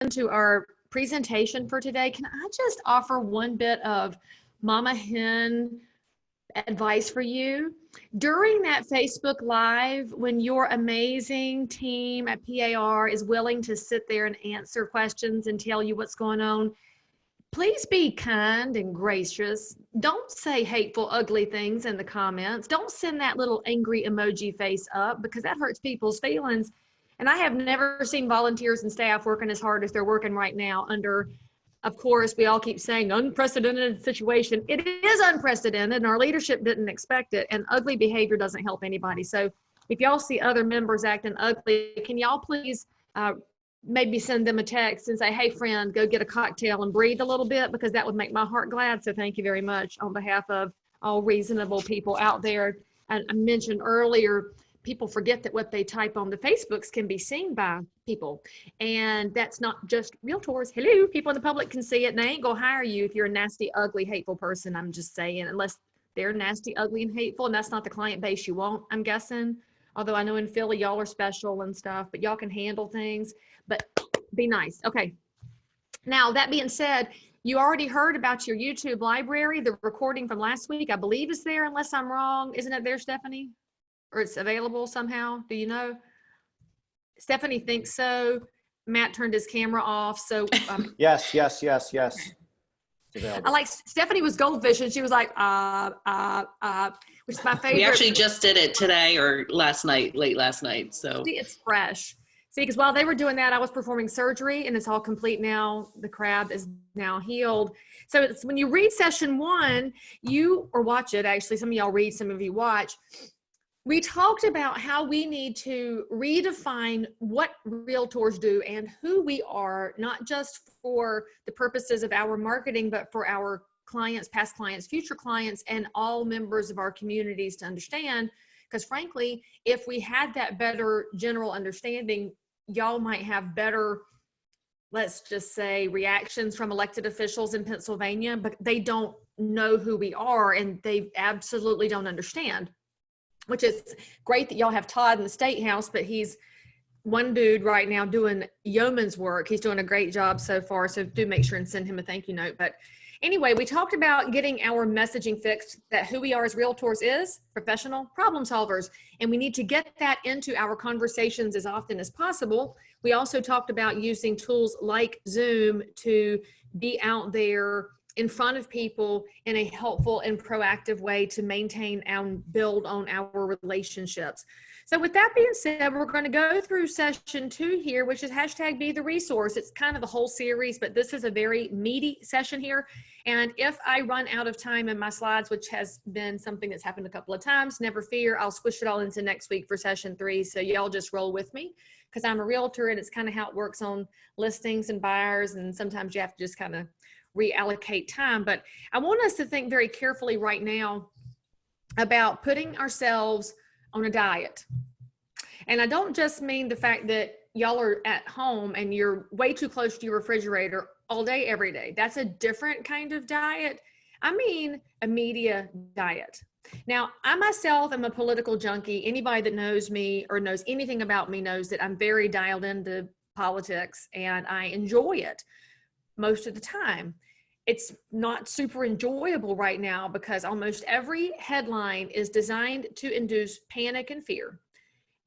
into our presentation for today, can I just offer one bit of Mama Hen advice for you? During that Facebook Live, when your amazing team at PAR is willing to sit there and answer questions and tell you what's going on, please be kind and gracious. Don't say hateful, ugly things in the comments. Don't send that little angry emoji face up, because that hurts people's feelings. And I have never seen volunteers and staff working as hard as they're working right now under, of course, we all keep saying unprecedented situation. It is unprecedented, and our leadership didn't expect it, and ugly behavior doesn't help anybody. So if y'all see other members acting ugly, can y'all please maybe send them a text and say, hey friend, go get a cocktail and breathe a little bit, because that would make my heart glad. So thank you very much on behalf of all reasonable people out there. And I mentioned earlier, people forget that what they type on the Facebooks can be seen by people. And that's not just realtors. Hello, people in the public can see it, and they ain't gonna hire you if you're a nasty, ugly, hateful person. I'm just saying, unless they're nasty, ugly, and hateful, and that's not the client base you want, I'm guessing. Although I know in Philly, y'all are special and stuff, but y'all can handle things, but be nice. Okay. Now, that being said, you already heard about your YouTube library. The recording from last week, I believe, is there, unless I'm wrong. Isn't it there, Stephanie? Or it's available somehow? Do you know? Stephanie thinks so. Matt turned his camera off. So yes. I like, Stephanie was goldfish, and she was like, which is my favorite. We actually just did it today or last night, late last night. So see, it's fresh. See, because while they were doing that, I was performing surgery, and it's all complete now. The crab is now healed. So it's when you read session 1, or watch it, actually, some of y'all read, some of you watch. We talked about how we need to redefine what realtors do and who we are, not just for the purposes of our marketing, but for our clients, past clients, future clients, and all members of our communities to understand. Because frankly, if we had that better general understanding, y'all might have better, let's just say, reactions from elected officials in Pennsylvania, but they don't know who we are, and they absolutely don't understand. Which is great that y'all have Todd in the State House, but he's one dude right now doing yeoman's work. He's doing a great job so far, so do make sure and send him a thank you note. But anyway, we talked about getting our messaging fixed, that who we are as realtors is professional problem solvers, and we need to get that into our conversations as often as possible. We also talked about using tools like Zoom to be out there in front of people in a helpful and proactive way to maintain and build on our relationships. So with that being said, we're going to go through session 2 here, which is #Be the Resource. It's kind of the whole series, but this is a very meaty session here. And if I run out of time in my slides, which has been something that's happened a couple of times, never fear, I'll squish it all into next week for session 3. So y'all just roll with me, because I'm a realtor, and it's kind of how it works on listings and buyers. And sometimes you have to just kind of reallocate time. But I want us to think very carefully right now about putting ourselves on a diet. And I don't just mean the fact that y'all are at home and you're way too close to your refrigerator all day, every day. That's a different kind of diet. I mean a media diet. Now, I myself am a political junkie. Anybody that knows me or knows anything about me knows that I'm very dialed into politics, and I enjoy it most of the time. It's not super enjoyable right now because almost every headline is designed to induce panic and fear.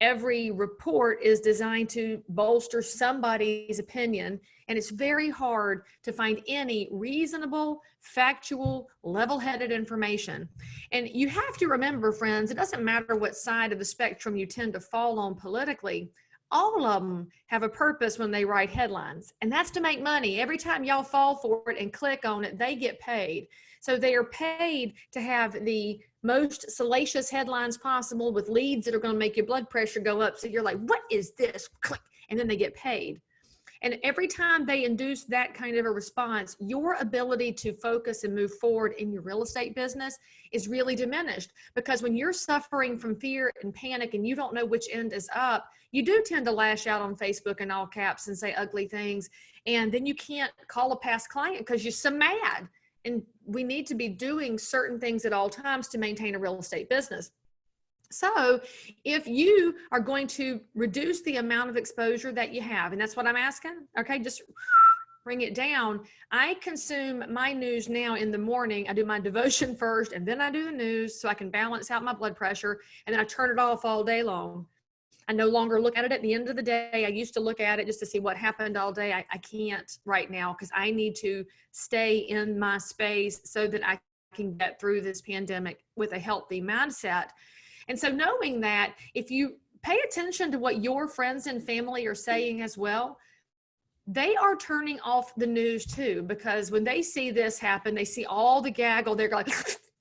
Every report is designed to bolster somebody's opinion, and it's very hard to find any reasonable, factual, level-headed information. And you have to remember, friends, it doesn't matter what side of the spectrum you tend to fall on politically. All of them have a purpose when they write headlines, and that's to make money. Every time y'all fall for it and click on it, they get paid. So they are paid to have the most salacious headlines possible with leads that are going to make your blood pressure go up. So you're like, what is this? Click, and then they get paid. And every time they induce that kind of a response, your ability to focus and move forward in your real estate business is really diminished, because when you're suffering from fear and panic and you don't know which end is up, you do tend to lash out on Facebook in all caps and say ugly things. And then you can't call a past client because you're so mad. And we need to be doing certain things at all times to maintain a real estate business. So if you are going to reduce the amount of exposure that you have, and that's what I'm asking, okay, just bring it down. I consume my news now in the morning. I do my devotion first, and then I do the news so I can balance out my blood pressure, and then I turn it off all day long. I no longer look at it at the end of the day. I used to look at it just to see what happened all day. I can't right now because I need to stay in my space so that I can get through this pandemic with a healthy mindset. And so knowing that, if you pay attention to what your friends and family are saying as well, they are turning off the news too, because when they see this happen, they see all the gaggle, they're like,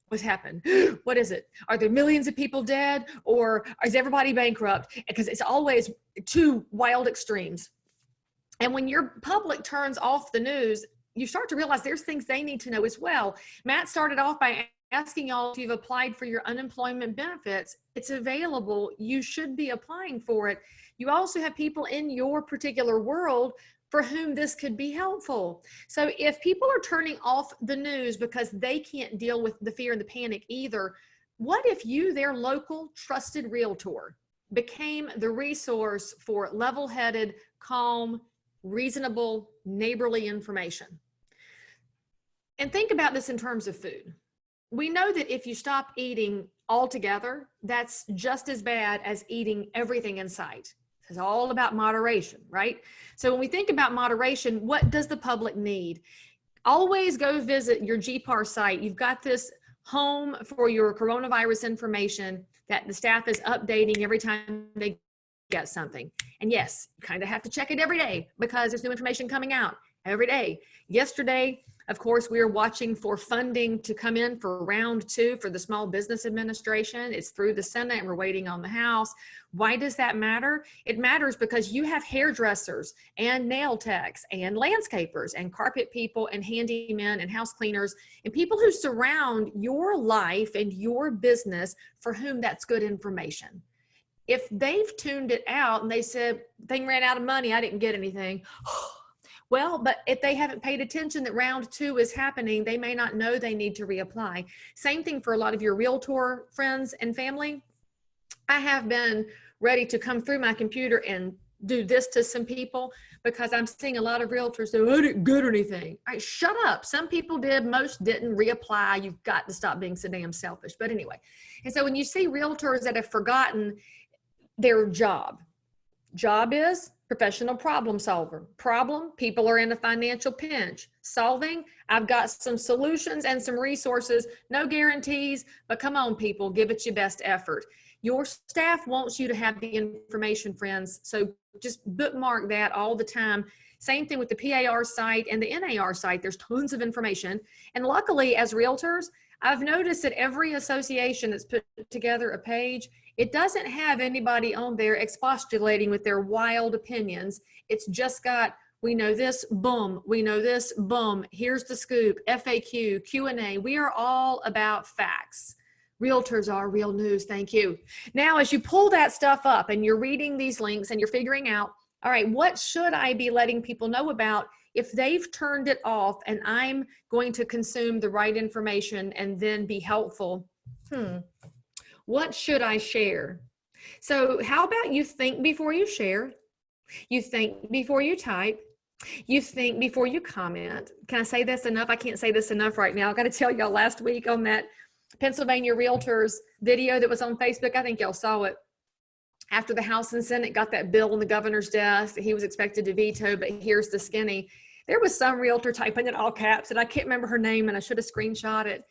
what's happened? What is it? Are there millions of people dead, or is everybody bankrupt? Because it's always two wild extremes. And when your public turns off the news, you start to realize there's things they need to know as well. Matt started off by asking y'all if you've applied for your unemployment benefits. It's available. You should be applying for it. You also have people in your particular world for whom this could be helpful. So if people are turning off the news because they can't deal with the fear and the panic either, what if you, their local trusted realtor, became the resource for level-headed, calm, reasonable, neighborly information? And think about this in terms of food. We know that if you stop eating altogether, that's just as bad as eating everything in sight. It's all about moderation, right? So when we think about moderation, what does the public need? Always go visit your GPAR site. You've got this home for your coronavirus information that the staff is updating every time they get something. And yes, you kind of have to check it every day because there's new information coming out every day. Yesterday, of course, we are watching for funding to come in for round 2 for the Small Business Administration. It's through the Senate and we're waiting on the House. Why does that matter? It matters because you have hairdressers and nail techs and landscapers and carpet people and handymen and house cleaners and people who surround your life and your business for whom that's good information. If they've tuned it out and they said, thing ran out of money, I didn't get anything. Well, but if they haven't paid attention that round 2 is happening, they may not know they need to reapply. Same thing for a lot of your realtor friends and family. I have been ready to come through my computer and do this to some people because I'm seeing a lot of realtors say, I didn't get anything. All right, shut up. Some people did, most didn't reapply. You've got to stop being so damn selfish. But anyway, and so when you see realtors that have forgotten their job is professional problem solver. Problem, people are in a financial pinch. Solving, I've got some solutions and some resources, no guarantees, but come on people, give it your best effort. Your staff wants you to have the information, friends, so just bookmark that all the time. Same thing with the PAR site and the NAR site. There's tons of information. And luckily, as realtors, I've noticed that every association that's put together a page, it doesn't have anybody on there expostulating with their wild opinions. It's just got, we know this, boom. We know this, boom. Here's the scoop, FAQ, Q&A. We are all about facts. Realtors are real news, thank you. Now, as you pull that stuff up and you're reading these links and you're figuring out, all right, what should I be letting people know about if they've turned it off and I'm going to consume the right information and then be helpful? What should I share? So how about you think before you share? You think before you type. You think before you comment. Can I say this enough? I can't say this enough right now. I got to tell y'all, last week on that Pennsylvania Realtors video that was on Facebook, I think y'all saw it. After the House and Senate got that bill on the governor's desk that he was expected to veto, but here's the skinny. There was some realtor typing in all caps, and I can't remember her name, and I should have screenshot it.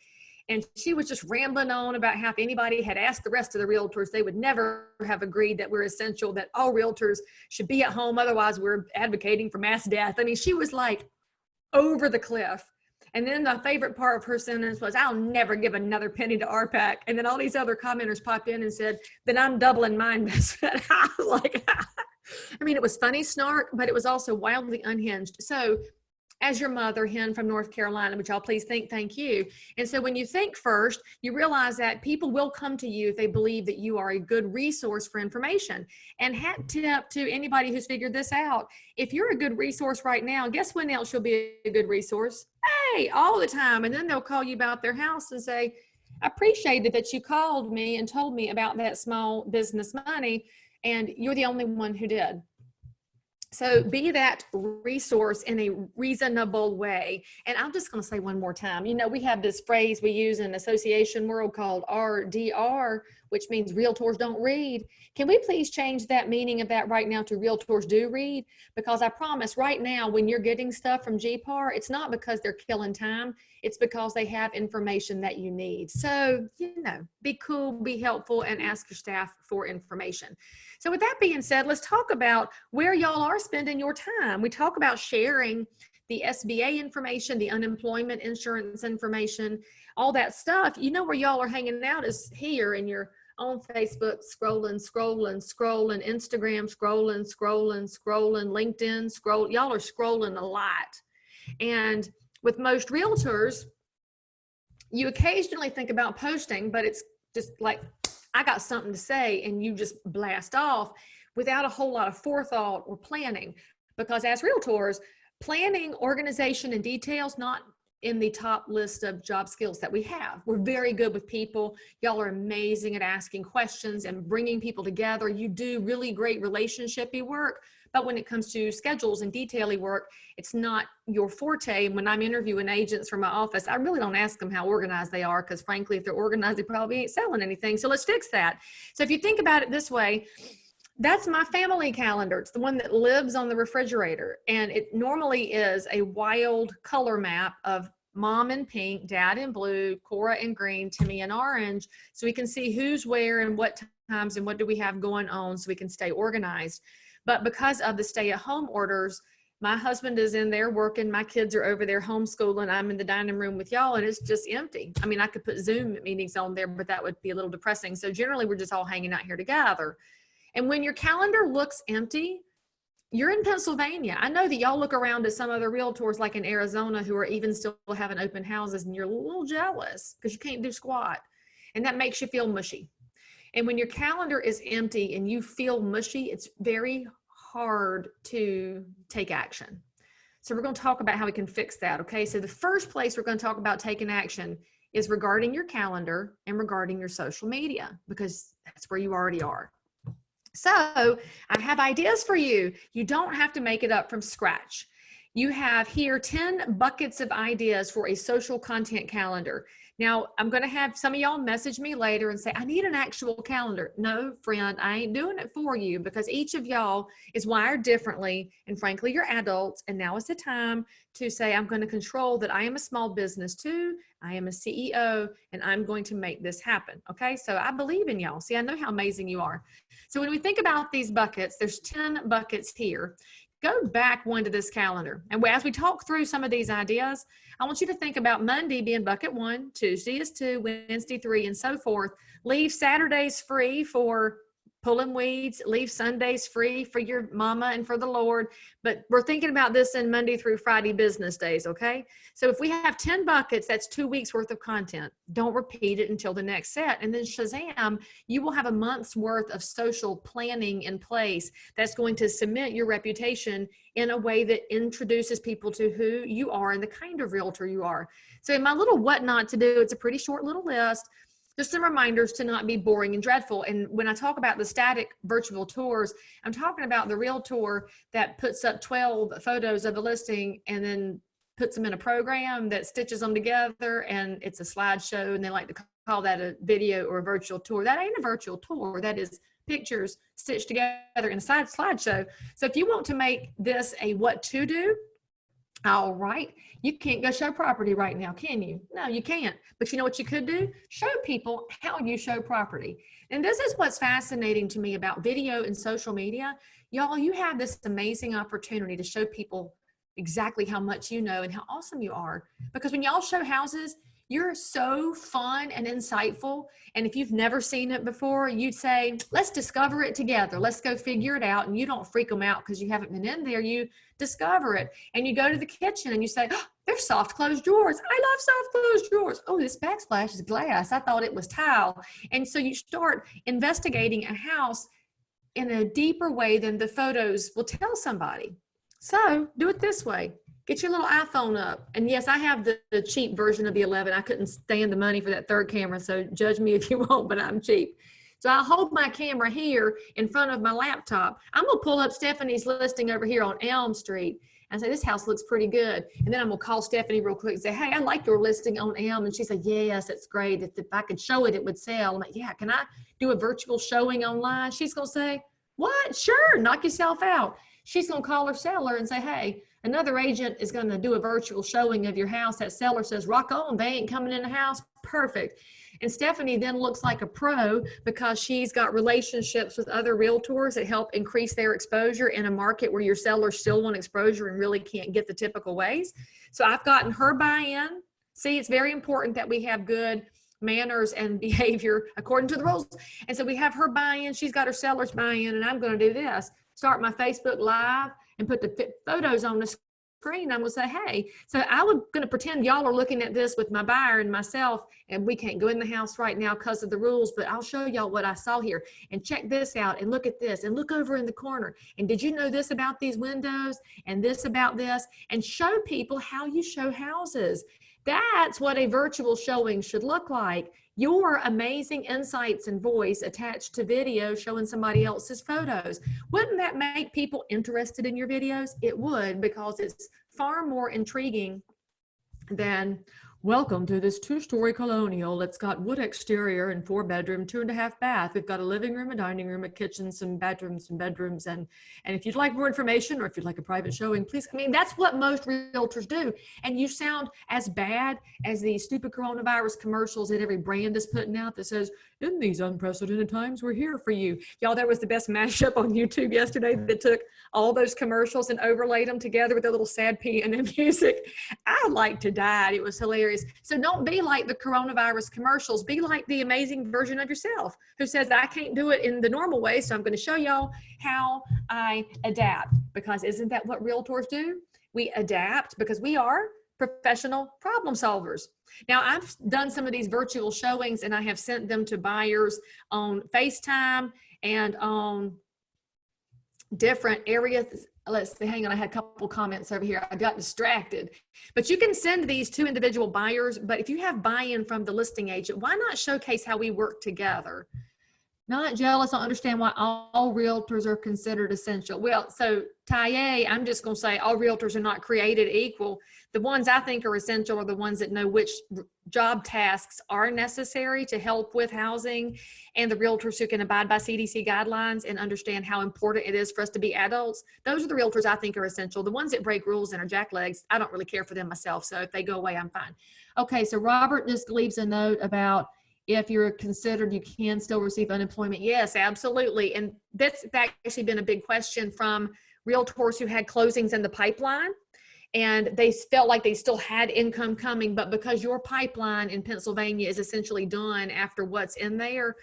And she was just rambling on about how if anybody had asked the rest of the realtors, they would never have agreed that we're essential, that all realtors should be at home. Otherwise, we're advocating for mass death. I mean, she was like over the cliff. And then the favorite part of her sentence was, I'll never give another penny to RPAC. And then all these other commenters popped in and said, then I'm doubling my investment. Like, I mean, it was funny snark, but it was also wildly unhinged. So as your mother hen from North Carolina, would y'all please think, thank you. And so when you think first, you realize that people will come to you if they believe that you are a good resource for information. And hat tip to anybody who's figured this out. If you're a good resource right now, guess when else you'll be a good resource? Hey, all the time. And then they'll call you about their house and say, I appreciated that you called me and told me about that small business money, and you're the only one who did. So be that resource in a reasonable way. And I'm just going to say one more time, you know, we have this phrase we use in association world called RDR, which means realtors don't read. Can we please change that meaning of that right now to realtors do read? Because I promise right now, when you're getting stuff from GPAR, it's not because they're killing time. It's because they have information that you need. So, you know, be cool, be helpful, and ask your staff for information. So with that being said, let's talk about where y'all are spending your time. We talk about sharing the SBA information, the unemployment insurance information, all that stuff. You know where y'all are hanging out is here in your on Facebook, scrolling, Instagram, scrolling, LinkedIn, y'all are scrolling a lot. And with most realtors, you occasionally think about posting, but it's just like, I got something to say, and you just blast off without a whole lot of forethought or planning. Because as realtors, planning, organization, and details, not in the top list of job skills that we have. We're very good with people. Y'all are amazing at asking questions and bringing people together. You do really great relationshipy work, but when it comes to schedules and detaily work, it's not your forte. When I'm interviewing agents from my office, I really don't ask them how organized they are, because frankly, if they're organized, they probably ain't selling anything. So let's fix that. So if you think about it this way, that's my family calendar. It's the one that lives on the refrigerator. And it normally is a wild color map of mom in pink, dad in blue, Cora in green, Timmy in orange. So we can see who's where and what times and what do we have going on, so we can stay organized. But because of the stay-at-home orders, my husband is in there working. My kids are over there homeschooling. I'm in the dining room with y'all, and it's just empty. I mean, I could put Zoom meetings on there, but that would be a little depressing. So generally, we're just all hanging out here together. And when your calendar looks empty, you're in Pennsylvania. I know that y'all look around at some other realtors like in Arizona who are even still having open houses, and you're a little jealous because you can't do squat. And that makes you feel mushy. And when your calendar is empty and you feel mushy, it's very hard to take action. So we're going to talk about how we can fix that. Okay. So the first place we're going to talk about taking action is regarding your calendar and regarding your social media, because that's where you already are. So I have ideas for you. You don't have to make it up from scratch. You have here 10 buckets of ideas for a social content calendar. Now, I'm going to have some of y'all message me later and say, I need an actual calendar. No, friend, I ain't doing it for you, because each of y'all is wired differently. And frankly, you're adults. And now is the time to say, I'm going to control that. I am a small business too. I am a CEO, and I'm going to make this happen. Okay. So I believe in y'all. See, I know how amazing you are. So when we think about these buckets, there's 10 buckets here. Go back one to this calendar. And as we talk through some of these ideas, I want you to think about Monday being bucket 1, Tuesday is 2, Wednesday 3, and so forth. Leave Saturdays free for pulling weeds, leave Sundays free for your mama and for the Lord. But we're thinking about this in Monday through Friday business days, okay? So if we have 10 buckets, that's 2 weeks worth of content. Don't repeat it until the next set. And then Shazam, you will have a month's worth of social planning in place that's going to cement your reputation in a way that introduces people to who you are and the kind of realtor you are. So in my little what not to do, it's a pretty short little list. Just some reminders to not be boring and dreadful. And when I talk about the static virtual tours, I'm talking about the realtor that puts up 12 photos of the listing and then puts them in a program that stitches them together, and it's a slideshow, and they like to call that a video or a virtual tour. That ain't a virtual tour. That is pictures stitched together in a slideshow. So if you want to make this a what to do, all right, you can't go show property right now, can you? No, you can't. But you know what you could do? Show people how you show property. And this is what's fascinating to me about video and social media. Y'all, you have this amazing opportunity to show people exactly how much you know and how awesome you are. Because when y'all show houses, you're so fun and insightful. And if you've never seen it before, you'd say, let's discover it together. Let's go figure it out. And you don't freak them out because you haven't been in there. You discover it. And you go to the kitchen and you say, oh, there's soft closed drawers. I love soft closed drawers. Oh, this backsplash is glass. I thought it was tile. And so you start investigating a house in a deeper way than the photos will tell somebody. So do it this way. Get your little iPhone up. And yes, I have the cheap version of the 11. I couldn't stand the money for that third camera, so judge me if you want, but I'm cheap. So I hold my camera here in front of my laptop. I'm gonna pull up Stephanie's listing over here on Elm Street and say, this house looks pretty good. And then I'm gonna call Stephanie real quick and say, hey, I like your listing on Elm. And she said, yes, it's great. If I could show it, it would sell. I'm like, yeah, can I do a virtual showing online? She's gonna say, what? Sure, knock yourself out. She's gonna call her seller and say, hey, another agent is going to do a virtual showing of your house. That seller says, rock on, they ain't coming in the house. Perfect. And Stephanie then looks like a pro because she's got relationships with other realtors that help increase their exposure in a market where your sellers still want exposure and really can't get the typical ways. So I've gotten her buy-in. See, it's very important that we have good manners and behavior according to the rules. And so we have her buy-in. She's got her seller's buy-in, and I'm going to do this. Start my Facebook Live and put the photos on the screen. I'm going to say, hey, so I was going to pretend y'all are looking at this with my buyer and myself, and we can't go in the house right now because of the rules, but I'll show y'all what I saw here, and check this out, and look at this, and look over in the corner, and did you know this about these windows, and this about this, and show people how you show houses. That's what a virtual showing should look like. Your amazing insights and voice attached to video showing somebody else's photos. Wouldn't that make people interested in your videos? It would, because it's far more intriguing than, welcome to this 2-story colonial. It's got wood exterior and 4-bedroom, 2.5 bath. We've got a living room, a dining room, a kitchen, some bedrooms. And if you'd like more information, or if you'd like a private showing, please. I mean, that's what most realtors do. And you sound as bad as the stupid coronavirus commercials that every brand is putting out that says, in these unprecedented times, we're here for you. Y'all, there was the best mashup on YouTube yesterday that took all those commercials and overlaid them together with a little sad piano music. I like to die. It was hilarious. So don't be like the coronavirus commercials. Be like the amazing version of yourself who says, I can't do it in the normal way, so I'm going to show y'all how I adapt. Because isn't that what realtors do? We adapt because we are professional problem solvers. Now, I've done some of these virtual showings, and I have sent them to buyers on FaceTime and on different areas. Let's see, hang on, I had a couple comments over here. I got distracted. But you can send these to individual buyers, but if you have buy-in from the listing agent, why not showcase how we work together? Not jealous, I understand why all realtors are considered essential. Well, so Taye, I'm just going to say all realtors are not created equal. The ones I think are essential are the ones that know which job tasks are necessary to help with housing, and the realtors who can abide by CDC guidelines and understand how important it is for us to be adults. Those are the realtors I think are essential. The ones that break rules and are jacklegs, I don't really care for them myself. So if they go away, I'm fine. Okay, so Robert just leaves a note about if you're considered, you can still receive unemployment. Yes, absolutely. And that's actually been a big question from realtors who had closings in the pipeline, and they felt like they still had income coming, but because your pipeline in Pennsylvania is essentially done after what's in there,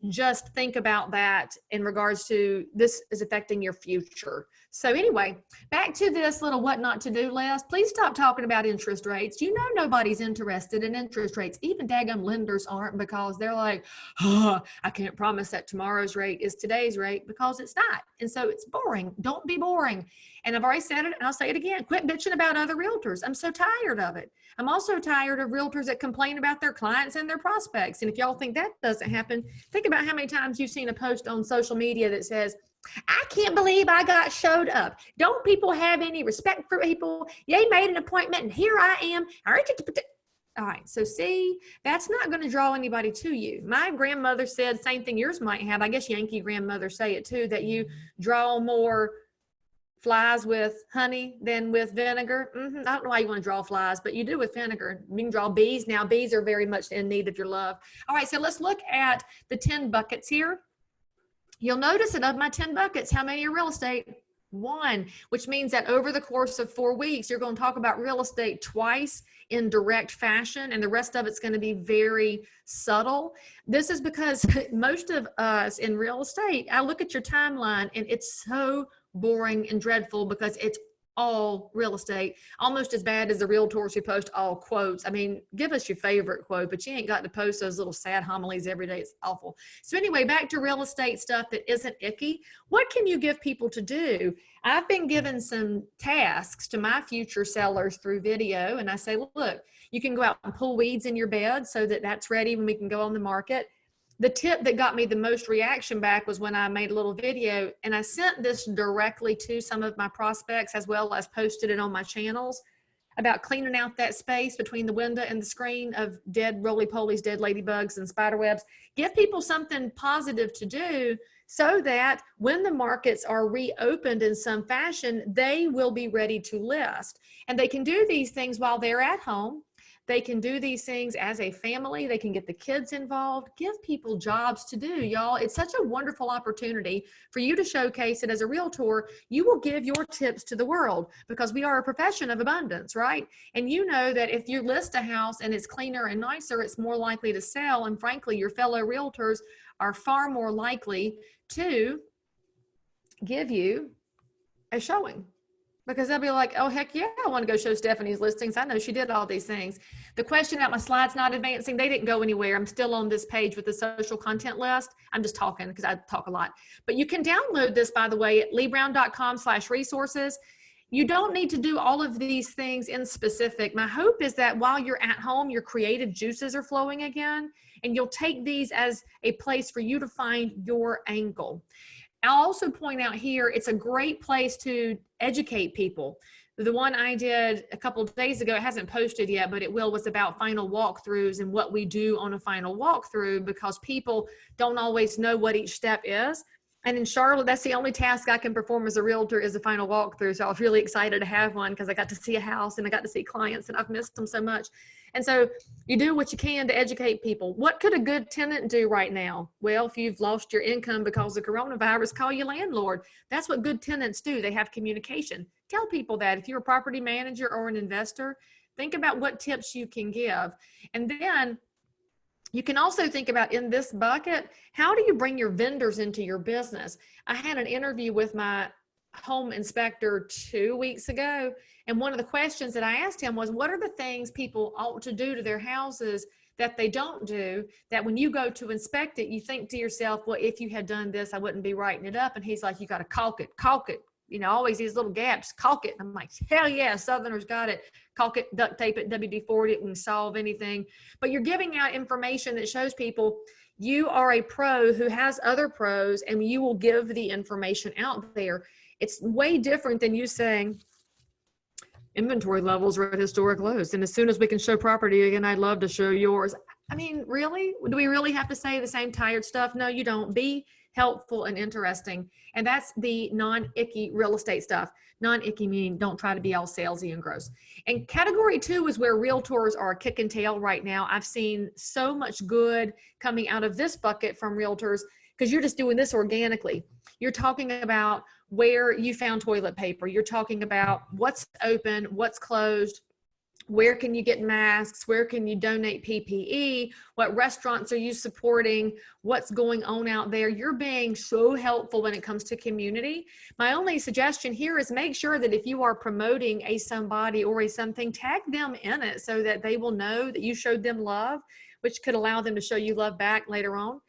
just think about that in regards to this is affecting your future. So anyway, back to this little what not to do list. Please stop talking about interest rates. You know nobody's interested in interest rates. Even daggum lenders aren't, because they're like, oh, I can't promise that tomorrow's rate is today's rate, because it's not. And so it's boring. Don't be boring. And I've already said it, and I'll say it again. Quit bitching about other realtors. I'm so tired of it. I'm also tired of realtors that complain about their clients and their prospects. And if y'all think that doesn't happen, think about how many times you've seen a post on social media that says, I can't believe I got showed up. Don't people have any respect for people? They made an appointment and here I am. All right, so see, that's not going to draw anybody to you. My grandmother said, same thing yours might have. I guess Yankee grandmothers say it too, that you draw more flies with honey than with vinegar. I don't know why you want to draw flies, but you do with vinegar. You can draw bees. Now, bees are very much in need of your love. All right, so let's look at the 10 buckets here. You'll notice that of my 10 buckets, how many are real estate? 1, which means that over the course of 4 weeks, you're going to talk about real estate twice in direct fashion, and the rest of it's going to be very subtle. This is because most of us in real estate, I look at your timeline and it's so boring and dreadful because it's all real estate, almost as bad as the realtors who post all quotes. I mean, give us your favorite quote, but you ain't got to post those little sad homilies every day. It's awful. So anyway, back to real estate stuff that isn't icky. What can you give people to do? I've been given some tasks to my future sellers through video, and I say, well, look, you can go out and pull weeds in your bed so that that's ready when we can go on the market. The tip that got me the most reaction back was when I made a little video, and I sent this directly to some of my prospects as well as posted it on my channels about cleaning out that space between the window and the screen of dead roly-polies, dead ladybugs, and spider webs. Give people something positive to do so that when the markets are reopened in some fashion, they will be ready to list. And they can do these things while they're at home. They can do these things as a family. They can get the kids involved. Give people jobs to do, y'all. It's such a wonderful opportunity for you to showcase it as a realtor. You will give your tips to the world because we are a profession of abundance, right? And you know that if you list a house and it's cleaner and nicer, it's more likely to sell. And frankly, your fellow realtors are far more likely to give you a showing. Because they'll be like, oh, heck yeah, I want to go show Stephanie's listings. I know she did all these things. The question about my slides not advancing, they didn't go anywhere. I'm still on this page with the social content list. I'm just talking because I talk a lot. But you can download this, by the way, at leibrown.com/resources. You don't need to do all of these things in specific. My hope is that while you're at home, your creative juices are flowing again, and you'll take these as a place for you to find your angle. I'll also point out here, it's a great place to educate people. The one I did a couple of days ago, it hasn't posted yet, but it will, was about final walkthroughs and what we do on a final walkthrough, because people don't always know what each step is. And in Charlotte, that's the only task I can perform as a realtor is a final walkthrough. So I was really excited to have one because I got to see a house and I got to see clients and I've missed them so much. And so you do what you can to educate people. What could a good tenant do right now? Well, if you've lost your income because of coronavirus, call your landlord. That's what good tenants do. They have communication. Tell people that. If you're a property manager or an investor, think about what tips you can give. And then you can also think about, in this bucket, how do you bring your vendors into your business? I had an interview with my home inspector 2 weeks ago, and one of the questions that I asked him was, what are the things people ought to do to their houses that they don't do, that when you go to inspect it, you think to yourself, well, if you had done this, I wouldn't be writing it up. And he's like, you got to caulk it, you know, always these little gaps, caulk it. And I'm like, hell yeah, Southerners got it. Caulk it, duct tape it, WD-40 it, and solve anything. But you're giving out information that shows people you are a pro who has other pros, and you will give the information out there. It's way different than you saying inventory levels are at historic lows, and as soon as we can show property again, I'd love to show yours. I mean, really? Do we really have to say the same tired stuff? No, you don't. Be helpful and interesting. And that's the non-icky real estate stuff. Non-icky meaning don't try to be all salesy and gross. And category 2 is where realtors are kicking tail right now. I've seen so much good coming out of this bucket from realtors because you're just doing this organically. You're talking about where you found toilet paper. You're talking about what's open, what's closed, where can you get masks, where can you donate PPE, what restaurants are you supporting, what's going on out there. You're being so helpful when it comes to community. My only suggestion here is make sure that if you are promoting a somebody or a something, tag them in it so that they will know that you showed them love, which could allow them to show you love back later on.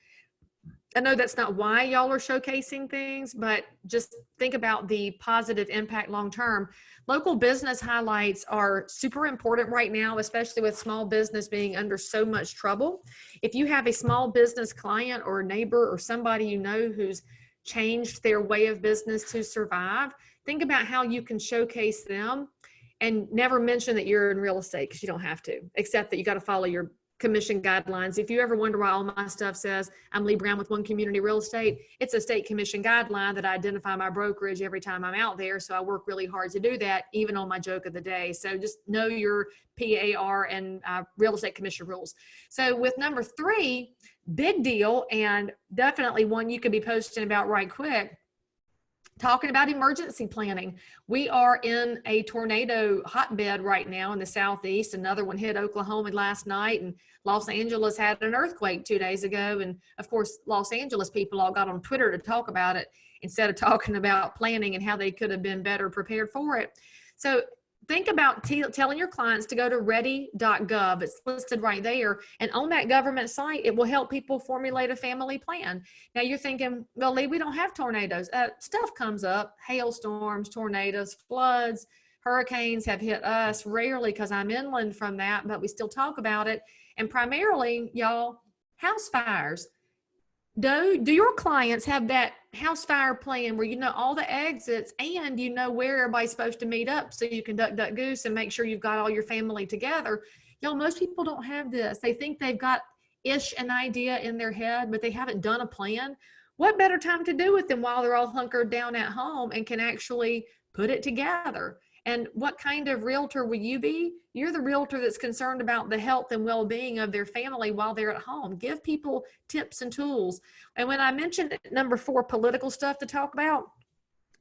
I know that's not why y'all are showcasing things, but just think about the positive impact long-term. Local business highlights are super important right now, especially with small business being under so much trouble. If you have a small business client or a neighbor or somebody you know who's changed their way of business to survive, think about how you can showcase them, and never mention that you're in real estate because you don't have to, except that you got to follow your commission guidelines. If you ever wonder why all my stuff says I'm Leigh Brown with One Community Real Estate, it's a state commission guideline that I identify my brokerage every time I'm out there. So I work really hard to do that, even on my joke of the day. So just know your PAR and real estate commission rules. So with number 3, big deal, and definitely one you could be posting about right quick, talking about emergency planning. We are in a tornado hotbed right now in the southeast. Another one hit Oklahoma last night, and Los Angeles had an earthquake 2 days ago. And of course, Los Angeles people all got on Twitter to talk about it. instead of talking about planning and how they could have been better prepared for it. So think about telling your clients to go to ready.gov. It's listed right there. And on that government site, it will help people formulate a family plan. Now you're thinking, well, Leigh, we don't have tornadoes. Stuff comes up, hailstorms, tornadoes, floods, hurricanes have hit us rarely because I'm inland from that, but we still talk about it. And primarily, y'all, house fires. Do your clients have that house fire plan where you know all the exits and you know where everybody's supposed to meet up so you can duck goose and make sure you've got all your family together? Y'all, most people don't have this. They think they've got an idea in their head, but they haven't done a plan. What better time to do it than while they're all hunkered down at home and can actually put it together? And what kind of realtor will you be? You're the realtor that's concerned about the health and well-being of their family while they're at home. Give people tips and tools. And when I mentioned number 4, political stuff to talk about,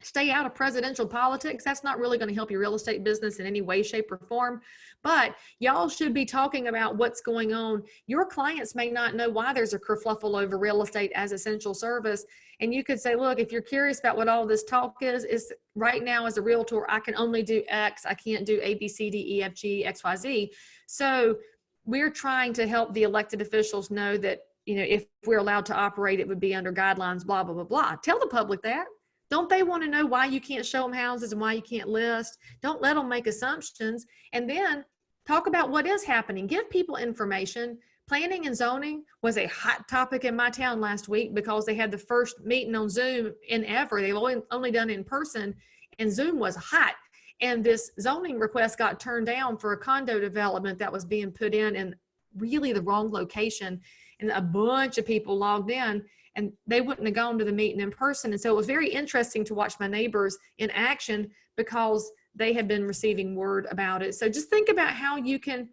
stay out of presidential politics. That's not really going to help your real estate business in any way, shape, or form. But y'all should be talking about what's going on. Your clients may not know why there's a kerfluffle over real estate as essential service. And you could say, look, if you're curious about what all this talk is right now as a realtor, I can only do X. I can't do A, B, C, D, E, F, G, X, Y, Z. So we're trying to help the elected officials know that, you know, if we're allowed to operate, it would be under guidelines, blah, blah, blah, blah. Tell the public that. Don't they want to know why you can't show them houses and why you can't list? Don't let them make assumptions. And then talk about what is happening. Give people information. Planning and zoning was a hot topic in my town last week because they had the first meeting on Zoom in ever. They've only done it in person, and Zoom was hot. And this zoning request got turned down for a condo development that was being put in really the wrong location. And a bunch of people logged in, and they wouldn't have gone to the meeting in person. And so it was very interesting to watch my neighbors in action because they had been receiving word about it. So just think about how you can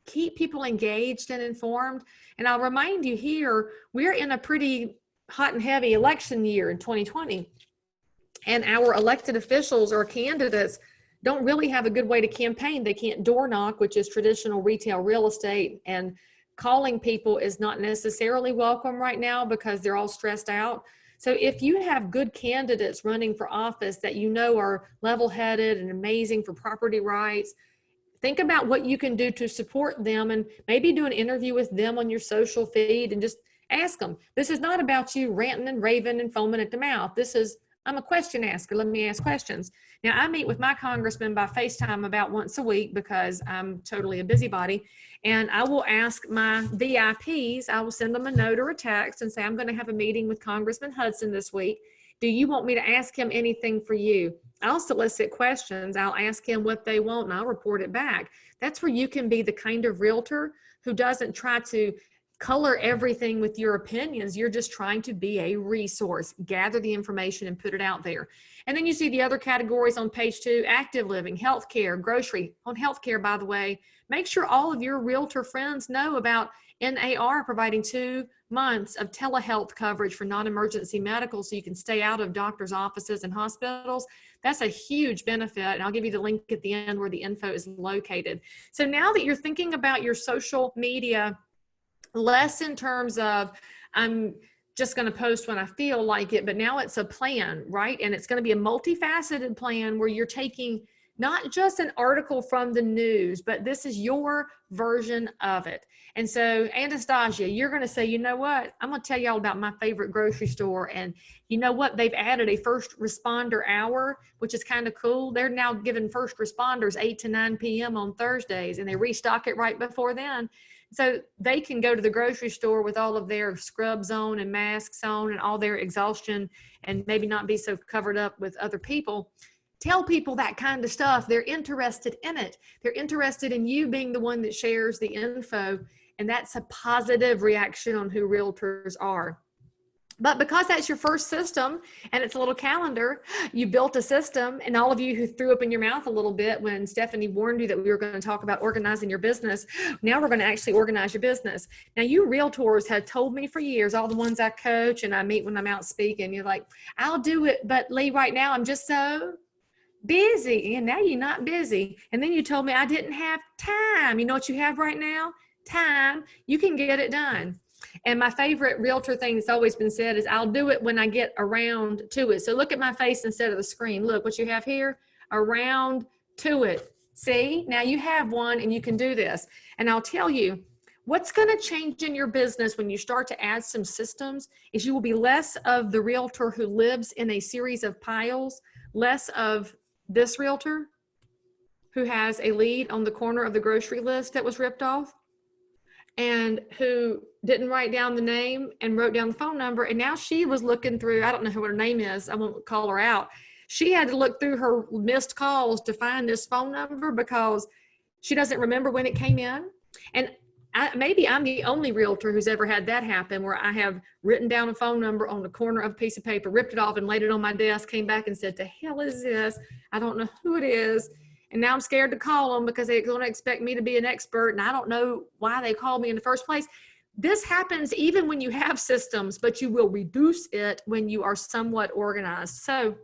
keep people engaged and informed. And I'll remind you here, we're in a pretty hot and heavy election year in 2020. And our elected officials or candidates don't really have a good way to campaign. They can't door knock, which is traditional retail real estate, and calling people is not necessarily welcome right now because they're all stressed out. So if you have good candidates running for office that you know are level-headed and amazing for property rights, think about what you can do to support them and maybe do an interview with them on your social feed and just ask them. This is not about you ranting and raving and foaming at the mouth. I'm a question asker. Let me ask questions. Now, I meet with my congressman by FaceTime about once a week because I'm totally a busybody. And I will ask my VIPs, I will send them a note or a text and say, I'm going to have a meeting with Congressman Hudson this week. Do you want me to ask him anything for you? I'll solicit questions. I'll ask him what they want and I'll report it back. That's where you can be the kind of realtor who doesn't try to color everything with your opinions. You're just trying to be a resource, gather the information and put it out there. And then you see the other categories on page 2, active living, healthcare, grocery. On healthcare, by the way, make sure all of your realtor friends know about NAR providing 2 months of telehealth coverage for non-emergency medical so you can stay out of doctors' offices and hospitals. That's a huge benefit. And I'll give you the link at the end where the info is located. So now that you're thinking about your social media, less in terms of I'm just going to post when I feel like it, but now it's a plan, right? And it's going to be a multifaceted plan where you're taking not just an article from the news, but this is your version of it. And so Anastasia, you're going to say, you know what? I'm going to tell you all about my favorite grocery store. And you know what? They've added a first responder hour, which is kind of cool. They're now giving first responders 8 to 9 p.m. on Thursdays, and they restock it right before then. So they can go to the grocery store with all of their scrubs on and masks on and all their exhaustion and maybe not be so covered up with other people. Tell people that kind of stuff. They're interested in it. They're interested in you being the one that shares the info. And that's a positive reaction on who realtors are. But because that's your first system and it's a little calendar, you built a system. And all of you who threw up in your mouth a little bit when Stephanie warned you that we were going to talk about organizing your business, now we're going to actually organize your business. Now, you realtors have told me for years, all the ones I coach and I meet when I'm out speaking, you're like, I'll do it, but Leigh, right now I'm just so busy. And now you're not busy. And then you told me I didn't have time. You know what you have right now? Time. You can get it done. And my favorite realtor thing that's always been said is I'll do it when I get around to it. So look at my face instead of the screen. Look what you have here, around to it. See, now you have one and you can do this. And I'll tell you, what's going to change in your business when you start to add some systems is you will be less of the realtor who lives in a series of piles, less of this realtor who has a lead on the corner of the grocery list that was ripped off and who didn't write down the name and wrote down the phone number. And now she was looking through, I don't know what her name is, I won't call her out. She had to look through her missed calls to find this phone number because she doesn't remember when it came in. And maybe I'm the only realtor who's ever had that happen, where I have written down a phone number on the corner of a piece of paper, ripped it off and laid it on my desk, came back and said, "The hell is this? I don't know who it is." And now I'm scared to call them because they're going to expect me to be an expert. And I don't know why they called me in the first place. This happens even when you have systems, but you will reduce it when you are somewhat organized. So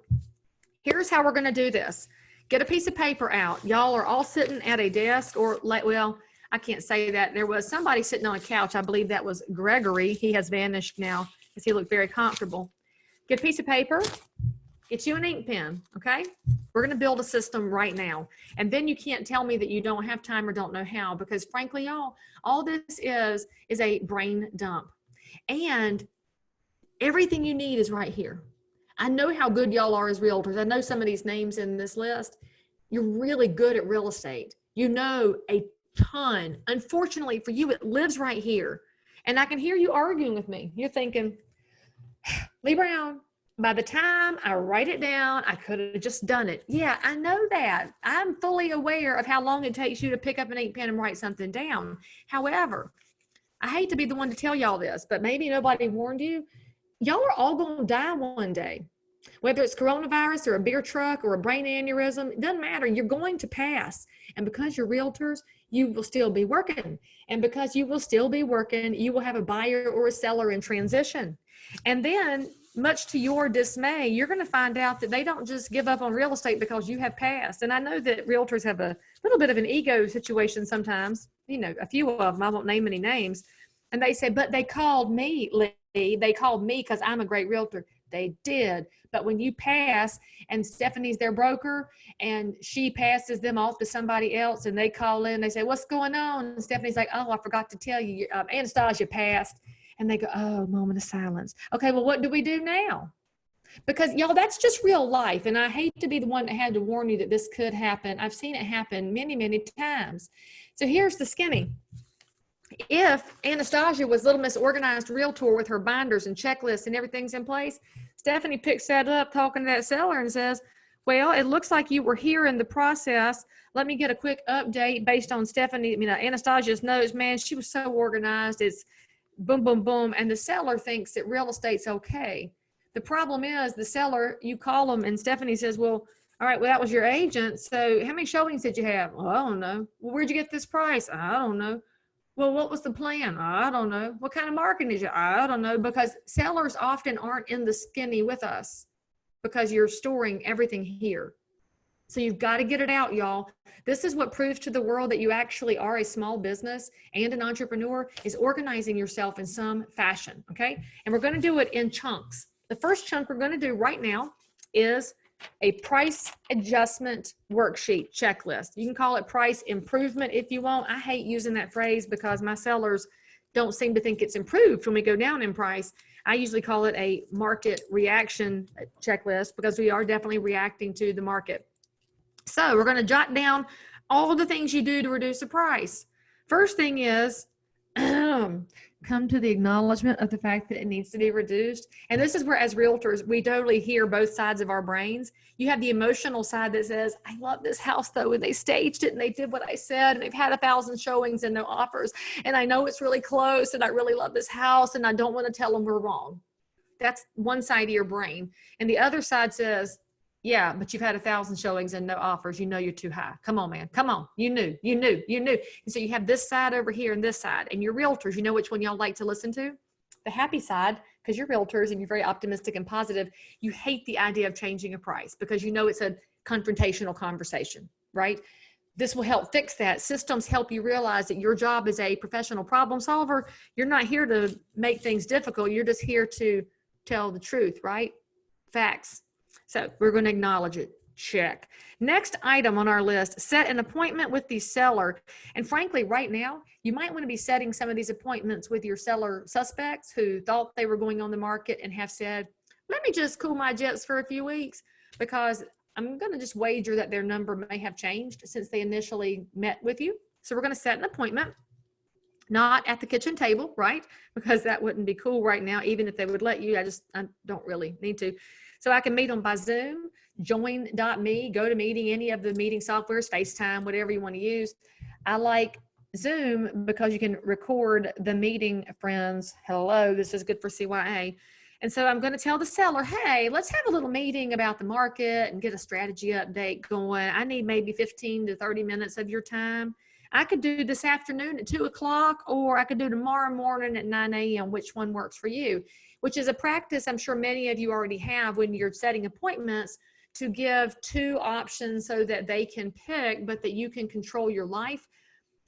here's how we're going to do this. Get a piece of paper out. Y'all are all sitting at a desk, or well, I can't say that. There was somebody sitting on a couch. I believe that was Gregory. He has vanished now because he looked very comfortable. Get a piece of paper. Get you an ink pen, okay? We're going to build a system right now. And then you can't tell me that you don't have time or don't know how, because frankly, y'all, all this is a brain dump. And everything you need is right here. I know how good y'all are as realtors. I know some of these names in this list. You're really good at real estate. You know a ton. Unfortunately for you, it lives right here. And I can hear you arguing with me. You're thinking, Leigh Brown, by the time I write it down, I could have just done it. Yeah, I know that. I'm fully aware of how long it takes you to pick up an ink pen and write something down. However, I hate to be the one to tell y'all this, but maybe nobody warned you. Y'all are all going to die one day. Whether it's coronavirus or a beer truck or a brain aneurysm, it doesn't matter. You're going to pass. And because you're realtors, you will still be working. And because you will still be working, you will have a buyer or a seller in transition. And then, much to your dismay, you're going to find out that they don't just give up on real estate because you have passed. And I know that realtors have a little bit of an ego situation sometimes, you know, a few of them, I won't name any names. And they say, but they called me, Leigh. They called me because I'm a great realtor. They did. But when you pass and Stephanie's their broker and she passes them off to somebody else and they call in, they say, what's going on? And Stephanie's like, oh, I forgot to tell you, Anastasia passed. And they go, oh, moment of silence. Okay, well, what do we do now? Because y'all, that's just real life. And I hate to be the one that had to warn you that this could happen. I've seen it happen many, many times. So here's the skinny. If Anastasia was Little Miss Organized Realtor with her binders and checklists and everything's in place, Stephanie picks that up talking to that seller and says, well, it looks like you were here in the process. Let me get a quick update based on Stephanie. You know, Anastasia's notes, man, she was so organized. It's boom, boom, boom. And the seller thinks that real estate's okay. The problem is the seller, you call them and Stephanie says, well, all right, well, that was your agent. So how many showings did you have? Well, I don't know. Well, where'd you get this price? I don't know. Well, what was the plan? I don't know. What kind of marketing did you? I don't know. Because sellers often aren't in the skinny with us because you're storing everything here. So you've got to get it out, y'all. This is what proves to the world that you actually are a small business and an entrepreneur, is organizing yourself in some fashion, okay? And we're going to do it in chunks. The first chunk we're going to do right now is a price adjustment worksheet checklist. You can call it price improvement if you want. I hate using that phrase because my sellers don't seem to think it's improved when we go down in price. I usually call it a market reaction checklist because we are definitely reacting to the market. So we're going to jot down all the things you do to reduce the price. First thing is come to the acknowledgement of the fact that it needs to be reduced. And this is where, as realtors, we totally hear both sides of our brains. You have the emotional side that says, I love this house though, and they staged it and they did what I said, and they've had 1,000 showings and no offers. And I know it's really close and I really love this house and I don't want to tell them we're wrong. That's one side of your brain. And the other side says, yeah, but you've had 1,000 showings and no offers. You know you're too high. Come on, man. Come on. You knew. And so you have this side over here and this side. And you're realtors. You know which one y'all like to listen to? The happy side, because you're realtors and you're very optimistic and positive. You hate the idea of changing a price because you know it's a confrontational conversation, right? this will help fix that. Systems help you realize that your job as a professional problem solver, you're not here to make things difficult. You're just here to tell the truth, right? Facts. So we're going to acknowledge it. Check. Next item on our list, set an appointment with the seller. And frankly, right now, you might want to be setting some of these appointments with your seller suspects who thought they were going on the market and have said, let me just cool my jets for a few weeks, because I'm going to just wager that their number may have changed since they initially met with you. So we're going to set an appointment, not at the kitchen table, right? Because that wouldn't be cool right now, even if they would let you. I don't really need to. So I can meet them by Zoom, join.me, go to meeting, any of the meeting softwares, FaceTime, whatever you want to use. I like Zoom because you can record the meeting, friends. Hello, this is good for CYA. And so I'm going to tell the seller, hey, let's have a little meeting about the market and get a strategy update going. I need maybe 15 to 30 minutes of your time. I could do this afternoon at 2 o'clock, or I could do tomorrow morning at 9 a.m., which one works for you, which is a practice I'm sure many of you already have when you're setting appointments, to give two options so that they can pick, but that you can control your life.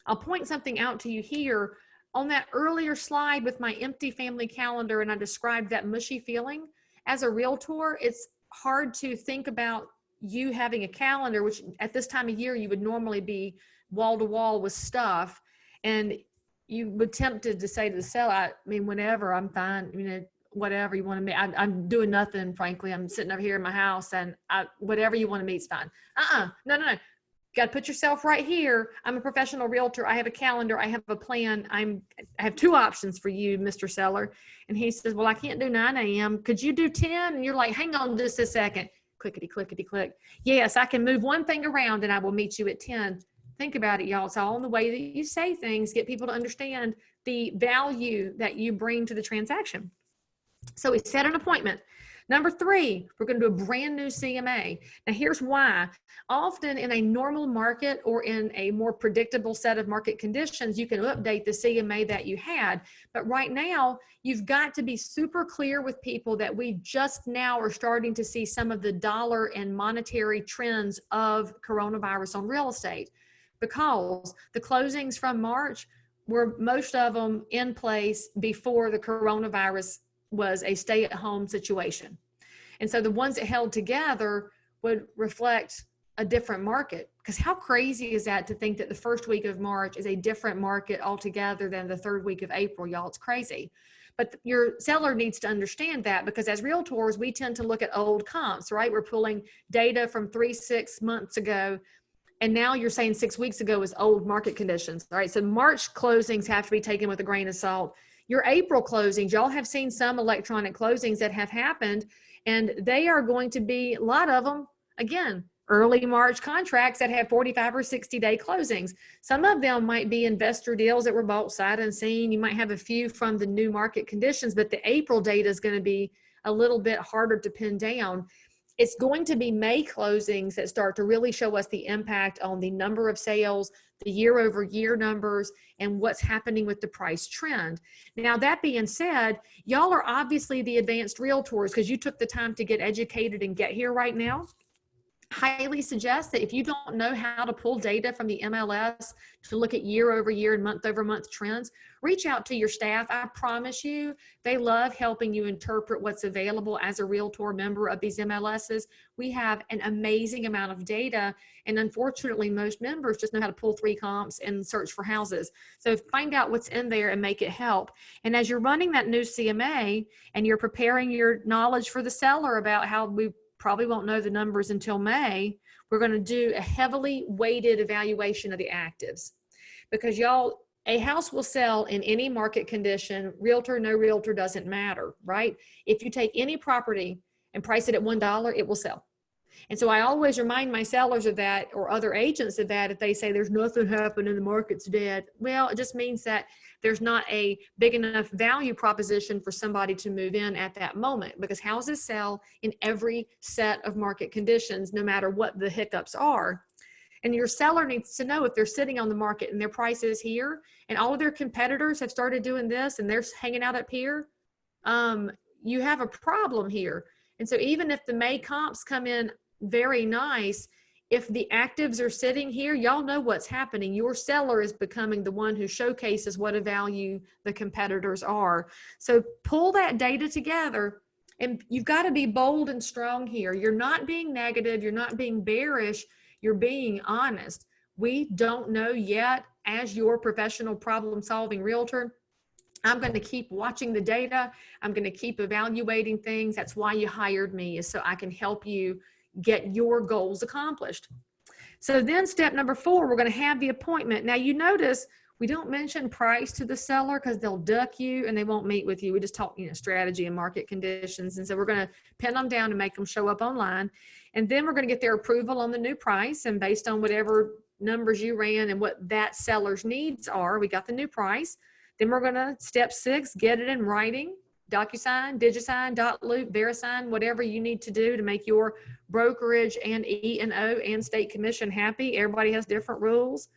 I'll point something out to you here. On that earlier slide with my empty family calendar, and I described that mushy feeling. As a realtor, it's hard to think about you having a calendar, which at this time of year, you would normally be wall to wall with stuff. And you would tempted to say to the seller, I mean, whenever, I'm fine, you know, whatever you want to meet. I'm doing nothing, frankly. I'm sitting over here in my house, and whatever you want to meet is fine. No. Got to put yourself right here. I'm a professional realtor. I have a calendar. I have a plan. I have two options for you, Mr. Seller. And he says, well, I can't do 9 a.m. Could you do 10? And you're like, hang on just a second. Clickety, clickety, click. Yes, I can move one thing around and I will meet you at 10. Think about it, y'all. It's all in the way that you say things, get people to understand the value that you bring to the transaction. So we set an appointment. Number 3, we're going to do a brand new CMA. Now here's why. Often in a normal market or in a more predictable set of market conditions, you can update the CMA that you had. But right now, you've got to be super clear with people that we just now are starting to see some of the dollar and monetary trends of coronavirus on real estate, because the closings from March were most of them in place before the coronavirus was a stay-at-home situation. And so the ones that held together would reflect a different market. Because how crazy is that to think that the first week of March is a different market altogether than the third week of April, y'all? It's crazy. But your seller needs to understand that, because as realtors, we tend to look at old comps, right? We're pulling data from 3-6 months ago. And now you're saying 6 weeks ago is old market conditions, all right? So March closings have to be taken with a grain of salt. Your April closings, y'all have seen some electronic closings that have happened, and they are going to be, a lot of them, again, early March contracts that have 45 or 60-day closings. Some of them might be investor deals that were bought sight unseen. You might have a few from the new market conditions, but the April data is going to be a little bit harder to pin down. It's going to be May closings that start to really show us the impact on the number of sales, the year-over-year numbers, and what's happening with the price trend. Now, that being said, y'all are obviously the advanced realtors because you took the time to get educated and get here right now. Highly suggest that if you don't know how to pull data from the MLS to look at year-over-year and month-over-month trends, reach out to your staff. I promise you, they love helping you interpret what's available as a realtor member of these MLSs. We have an amazing amount of data, and unfortunately, most members just know how to pull 3 comps and search for houses. So find out what's in there and make it help. And as you're running that new CMA and you're preparing your knowledge for the seller about how we probably won't know the numbers until May, we're going to do a heavily weighted evaluation of the actives. Because y'all, a house will sell in any market condition, realtor, no realtor, doesn't matter, right? If you take any property and price it at $1, it will sell. And so I always remind my sellers of that, or other agents of that, if they say there's nothing happening, the market's dead. Well, it just means that there's not a big enough value proposition for somebody to move in at that moment, because houses sell in every set of market conditions, no matter what the hiccups are. And your seller needs to know if they're sitting on the market and their price is here and all of their competitors have started doing this and they're hanging out up here, you have a problem here. And so even if the May comps come in very nice, If the actives are sitting here, y'all know what's happening. Your seller is becoming the one who showcases what a value the competitors are. So pull that data together, and you've got to be bold and strong here. You're not being negative. You're not being bearish. You're being honest. We don't know yet. As your professional problem-solving realtor, I'm going to keep watching the data. I'm going to keep evaluating things. That's why you hired me, is so I can help you get your goals accomplished. So then step number 4, we're going to have the appointment. Now you notice we don't mention price to the seller because they'll duck you and they won't meet with you. We just talk, strategy and market conditions. And so we're going to pin them down and make them show up online. And then we're going to get their approval on the new price. And based on whatever numbers you ran and what that seller's needs are, we got the new price. Then we're going to, step 6, get it in writing. DocuSign, DigiSign, .loop, VeriSign, whatever you need to do to make your brokerage and E&O and state commission happy. Everybody has different rules.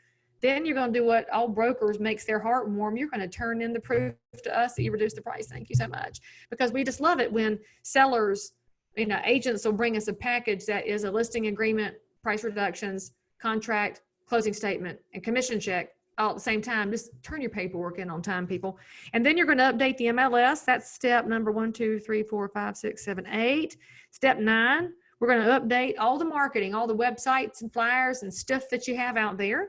Then you're going to do what all brokers makes their heart warm. You're going to turn in the proof to us that you reduced the price. Thank you so much. Because we just love it when sellers, agents will bring us a package that is a listing agreement, price reductions, contract, closing statement, and commission check all at the same time. Just turn your paperwork in on time, people. And then you're going to update the MLS. That's step number 1, 2, 3, 4, 5, 6, 7, 8. Step 9, we're going to update all the marketing, all the websites and flyers and stuff that you have out there.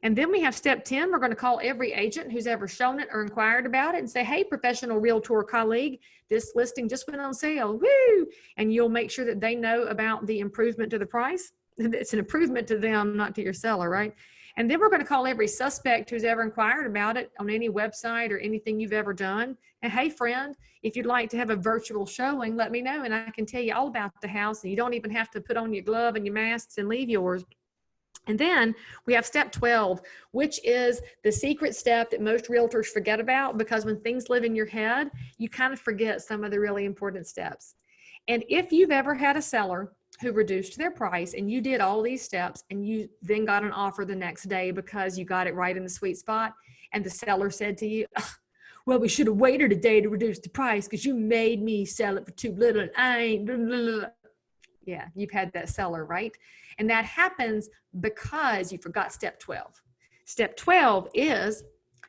And then we have step 10. We're going to call every agent who's ever shown it or inquired about it and say, hey, professional realtor colleague, this listing just went on sale. Woo! And you'll make sure that they know about the improvement to the price. It's an improvement to them, not to your seller, right? And then we're going to call every suspect who's ever inquired about it on any website or anything you've ever done. And hey, friend, if you'd like to have a virtual showing, let me know and I can tell you all about the house. And you don't even have to put on your glove and your masks and leave yours. And then we have step 12, which is the secret step that most realtors forget about, because when things live in your head, you kind of forget some of the really important steps. And if you've ever had a seller who reduced their price and you did all these steps and you then got an offer the next day because you got it right in the sweet spot, and the seller said to you, well, we should have waited a day to reduce the price because you made me sell it for too little and I ain't blah, blah, blah. Yeah, you've had that seller, right? And that happens because you forgot step 12. Step 12 is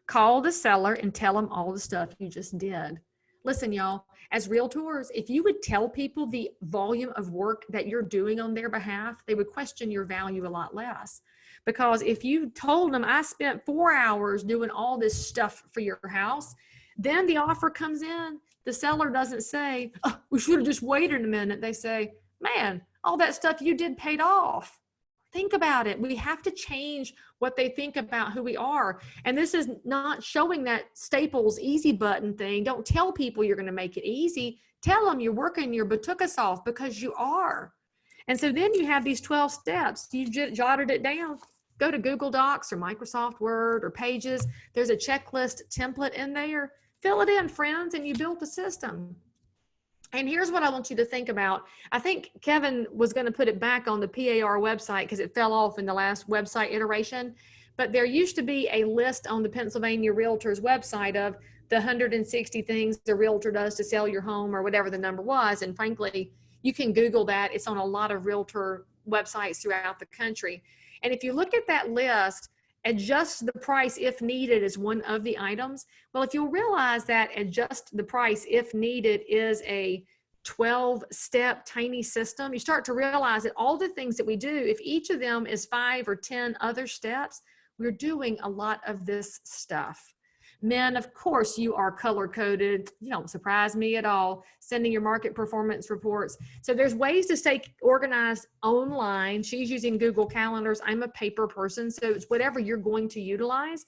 call the seller and tell them all the stuff you just did. Listen, y'all, as realtors, if you would tell people the volume of work that you're doing on their behalf, they would question your value a lot less. Because if you told them, I spent 4 hours doing all this stuff for your house, then the offer comes in. The seller doesn't say, oh, we should have just waited a minute. They say, man, all that stuff you did paid off. Think about it. We have to change what they think about who we are. And this is not showing that Staples easy button thing. Don't tell people you're going to make it easy. Tell them you're working your batukas off, because you are. And so then you have these 12 steps. You jotted it down. Go to Google Docs or Microsoft Word or Pages. There's a checklist template in there. Fill it in, friends, and you built a system. And here's what I want you to think about. I think Kevin was going to put it back on the PAR website because it fell off in the last website iteration. But there used to be a list on the Pennsylvania Realtors website of the 160 things a realtor does to sell your home, or whatever the number was. And frankly, you can Google that. It's on a lot of realtor websites throughout the country. And if you look at that list, adjust the price if needed is one of the items. Well, if you'll realize that adjust the price if needed is a 12-step tiny system, you start to realize that all the things that we do, if each of them is 5 or 10 other steps, we're doing a lot of this stuff. Men, of course, you are color-coded. You don't surprise me at all. Sending your market performance reports. So there's ways to stay organized online. She's using Google Calendars. I'm a paper person, so it's whatever you're going to utilize.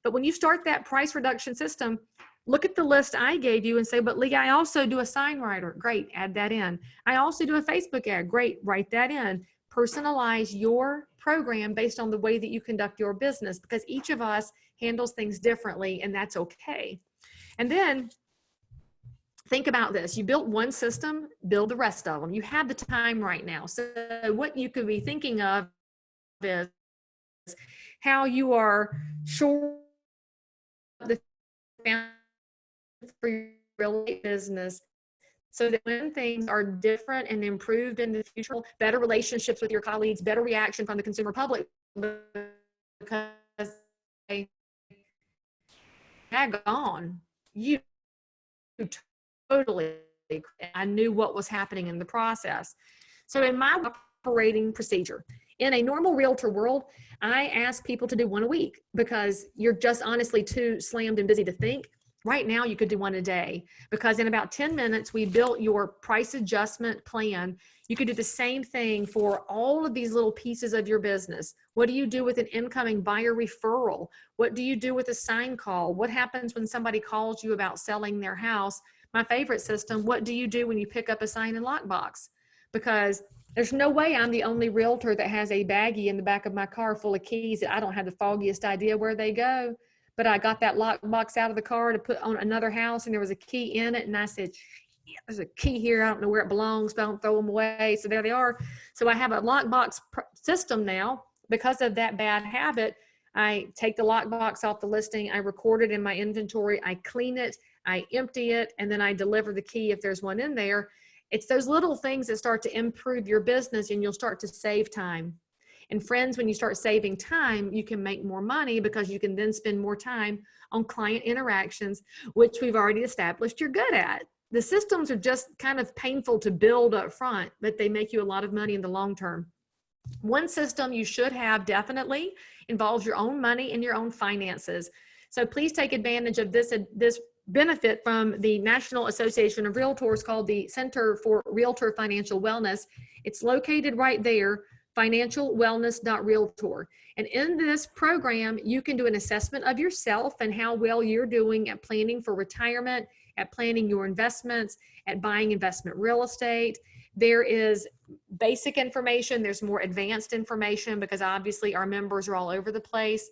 But when you start that price reduction system, look at the list I gave you and say, but Leigh, I also do a sign writer. Great, add that in. I also do a Facebook ad. Great, write that in. Personalize your program based on the way that you conduct your business, because each of us handles things differently, and that's okay. And then think about this. You built one system, build the rest of them. You have the time right now. So what you could be thinking of is how you are sure the for your real estate business so that when things are different and improved in the future, better relationships with your colleagues, better reaction from the consumer public, because they tag on, you totally, I knew what was happening in the process. So in my operating procedure, in a normal realtor world, I ask people to do one a week because you're just honestly too slammed and busy to think. Right now, you could do one a day because in about 10 minutes, we built your price adjustment plan. You could do the same thing for all of these little pieces of your business. What do you do with an incoming buyer referral? What do you do with a sign call? What happens when somebody calls you about selling their house? My favorite system, what do you do when you pick up a sign and lock box? Because there's no way I'm the only realtor that has a baggie in the back of my car full of keys that I don't have the foggiest idea where they go. But I got that lock box out of the car to put on another house, and there was a key in it. And I said, yeah, there's a key here. I don't know where it belongs, but I don't throw them away. So there they are. So I have a lockbox system now. Because of that bad habit, I take the lockbox off the listing. I record it in my inventory. I clean it. I empty it. And then I deliver the key if there's one in there. It's those little things that start to improve your business, and you'll start to save time. And friends, when you start saving time, you can make more money because you can then spend more time on client interactions, which we've already established you're good at. The systems are just kind of painful to build up front, but they make you a lot of money in the long term. One system you should have definitely involves your own money and your own finances. So please take advantage of this benefit from the National Association of Realtors called the Center for Realtor Financial Wellness. It's located right there, financialwellness.realtor. And in this program, you can do an assessment of yourself and how well you're doing at planning for retirement, at planning your investments, at buying investment real estate. There is basic information. There's more advanced information because obviously our members are all over the place.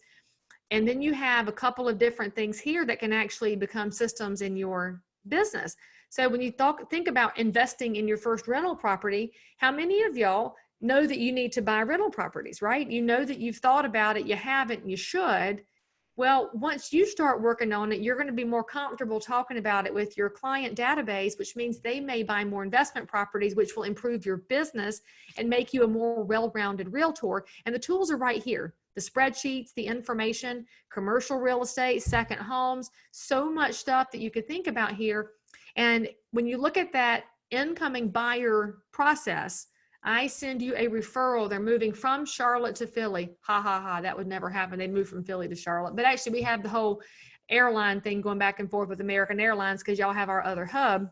And then you have a couple of different things here that can actually become systems in your business. So when you think about investing in your first rental property, how many of y'all know that you need to buy rental properties, right? You know that you've thought about it, you haven't, and you should. Well, once you start working on it, you're going to be more comfortable talking about it with your client database, which means they may buy more investment properties, which will improve your business and make you a more well-rounded realtor. And the tools are right here. The spreadsheets, the information, commercial real estate, second homes, so much stuff that you could think about here. And when you look at that incoming buyer process, I send you a referral. They're moving from Charlotte to Philly. Ha, ha, ha. That would never happen. They'd move from Philly to Charlotte. But actually, we have the whole airline thing going back and forth with American Airlines because y'all have our other hub.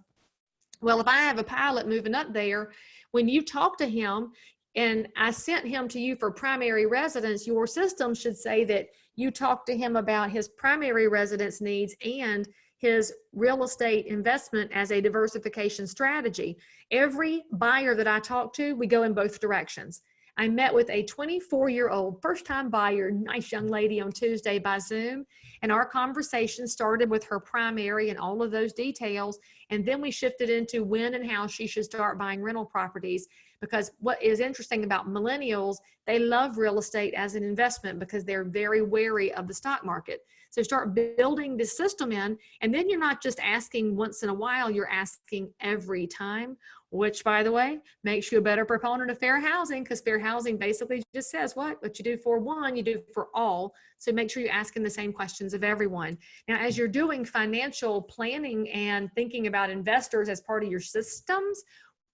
Well, if I have a pilot moving up there, when you talk to him, and I sent him to you for primary residence, your system should say that you talked to him about his primary residence needs and his real estate investment as a diversification strategy. Every buyer that I talk to, we go in both directions. I met with a 24-year-old first-time buyer, nice young lady on Tuesday by Zoom, and our conversation started with her primary and all of those details, and then we shifted into when and how she should start buying rental properties. Because what is interesting about millennials, they love real estate as an investment because they're very wary of the stock market. So start building this system in, and then you're not just asking once in a while, you're asking every time, which, by the way, makes you a better proponent of fair housing, because fair housing basically just says what you do for one, you do for all. So make sure you're asking the same questions of everyone. Now, as you're doing financial planning and thinking about investors as part of your systems,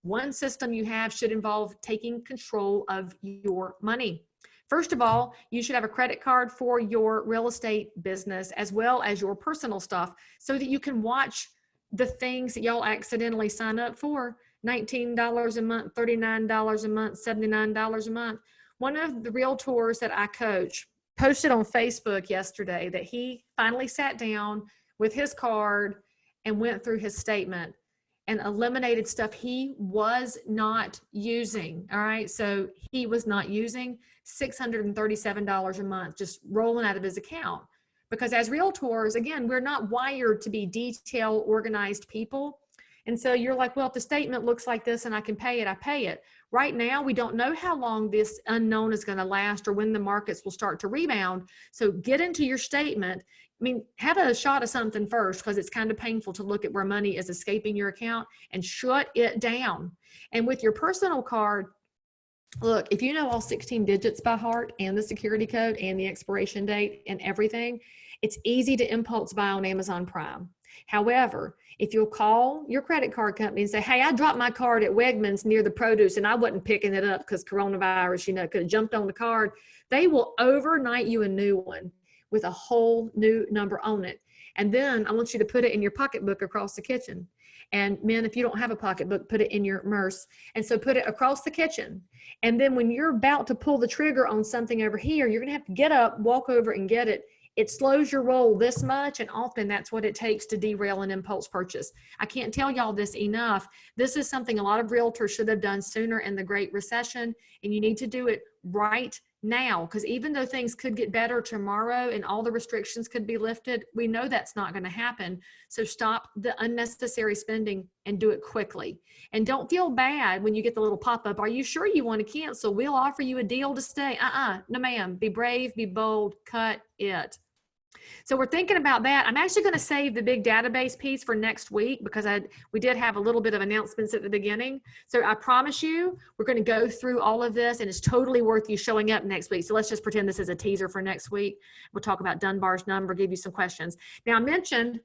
one system you have should involve taking control of your money. First of all, you should have a credit card for your real estate business as well as your personal stuff so that you can watch the things that y'all accidentally sign up for. $19 a month, $39 a month, $79 a month. One of the realtors that I coach posted on Facebook yesterday that he finally sat down with his card and went through his statement and eliminated stuff he was not using. All right. So he was not using $637 a month, just rolling out of his account. Because as realtors, again, we're not wired to be detail organized people. And so you're like, well, if the statement looks like this and I can pay it, I pay it. Right now, we don't know how long this unknown is going to last or when the markets will start to rebound. So get into your statement. I mean, have a shot of something first, because it's kind of painful to look at where money is escaping your account, and shut it down. And with your personal card, look, if you know all 16 digits by heart and the security code and the expiration date and everything, it's easy to impulse buy on Amazon Prime. However, if you'll call your credit card company and say, hey, I dropped my card at Wegmans near the produce and I wasn't picking it up because coronavirus, could have jumped on the card, they will overnight you a new one with a whole new number on it. And then I want you to put it in your pocketbook across the kitchen. And men, if you don't have a pocketbook, put it in your purse. And so put it across the kitchen. And then when you're about to pull the trigger on something over here, you're going to have to get up, walk over and get it. It slows your roll this much, and often that's what it takes to derail an impulse purchase. I can't tell y'all this enough. This is something a lot of realtors should have done sooner in the Great Recession, and you need to do it right now, because even though things could get better tomorrow and all the restrictions could be lifted, we know that's not going to happen. So stop the unnecessary spending and do it quickly. And don't feel bad when you get the little pop-up. Are you sure you want to cancel? We'll offer you a deal to stay. No ma'am. Be brave, be bold, cut it. So we're thinking about that. I'm actually going to save the big database piece for next week, because we did have a little bit of announcements at the beginning. So I promise you, we're going to go through all of this, and it's totally worth you showing up next week. So let's just pretend this is a teaser for next week. We'll talk about Dunbar's number, give you some questions. Now, I mentioned